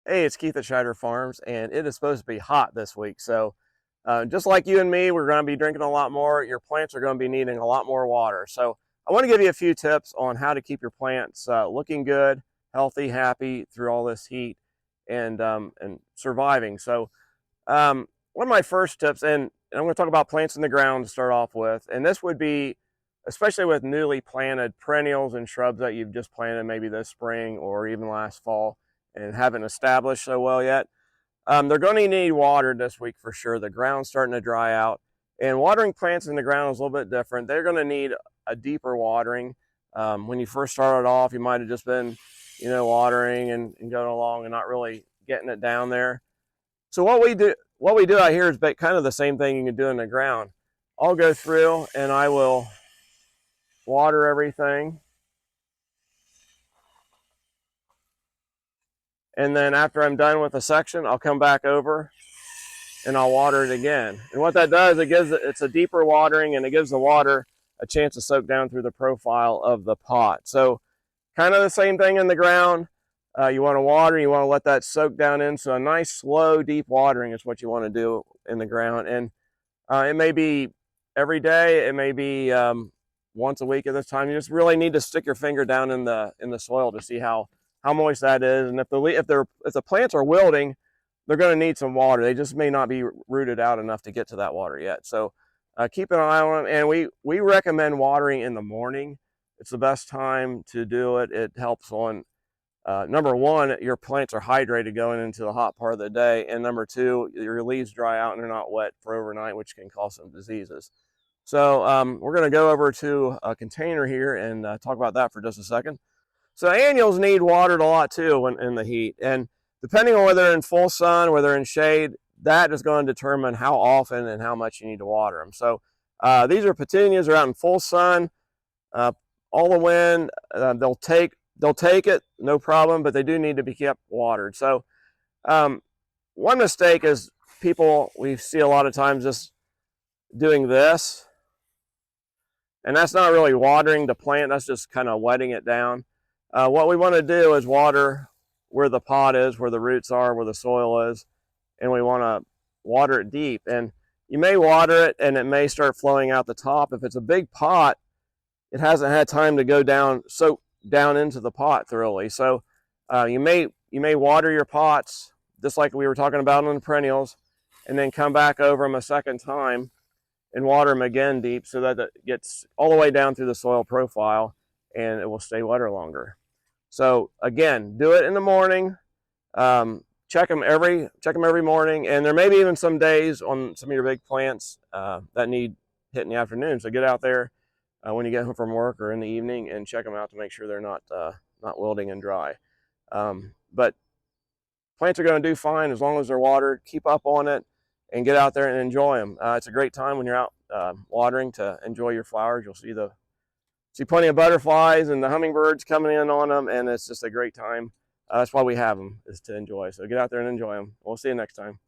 Hey, it's Keith at Scheider Farms, and it is supposed to be hot this week. So, just like you and me, we're going to be drinking a lot more. Your plants are going to be needing a lot more water. So, I want to give you a few tips on how to keep your plants looking good, healthy, happy through all this heat, and surviving. So, one of my first tips, and I'm going to talk about plants in the ground to start off with, and this would be especially with newly planted perennials and shrubs that you've just planted maybe this spring or even last fall and haven't established so well yet. They're going to need water this week for sure. The ground's starting to dry out, and watering plants in the ground is a little bit different. They're going to need a deeper watering. When you first started off, you might have just been, watering and going along and not really getting it down there. So what we do out here is kind of the same thing you can do in the ground. I'll go through and I will water everything. And then after I'm done with a section, I'll come back over and I'll water it again. And what that does, it's a deeper watering, and it gives the water a chance to soak down through the profile of the pot. So kind of the same thing in the ground. You want to water, you want to let that soak down in. So a nice, slow, deep watering is what you want to do in the ground. And it may be every day, it may be once a week at this time. You just really need to stick your finger down in the soil to see how moist that is. And if the plants are wilting, they're going to need some water. They just may not be rooted out enough to get to that water yet. So keep an eye on them. And we recommend watering in the morning. It's the best time to do it. It helps on number one, your plants are hydrated going into the hot part of the day, and number two, your leaves dry out and they're not wet for overnight, which can cause some diseases. So we're going to go over to a container here and talk about that for just a second. So annuals need watered a lot too when in the heat, and depending on whether they're in full sun, whether they're in shade, that is going to determine how often and how much you need to water them. So these are petunias. They're out in full sun, all the wind. They'll take it, no problem, but they do need to be kept watered. So one mistake is we see a lot of times just doing this, and that's not really watering the plant. That's just kind of wetting it down. What we want to do is water where the pot is, where the roots are, where the soil is, and we want to water it deep. And you may water it and it may start flowing out the top. If it's a big pot, it hasn't had time to go down, soak down into the pot thoroughly. So you may water your pots just like we were talking about on the perennials, and then come back over them a second time and water them again deep so that it gets all the way down through the soil profile and it will stay wetter longer. So again, do it in the morning. Check them every morning, and there may be even some days on some of your big plants that need hit in the afternoon. So get out there when you get home from work or in the evening and check them out to make sure they're not wilting and dry. But plants are going to do fine as long as they're watered. Keep up on it and get out there and enjoy them. It's a great time when you're out watering to enjoy your flowers. You'll see plenty of butterflies and the hummingbirds coming in on them, and it's just a great time. That's why we have them, is to enjoy. So get out there and enjoy them. We'll see you next time.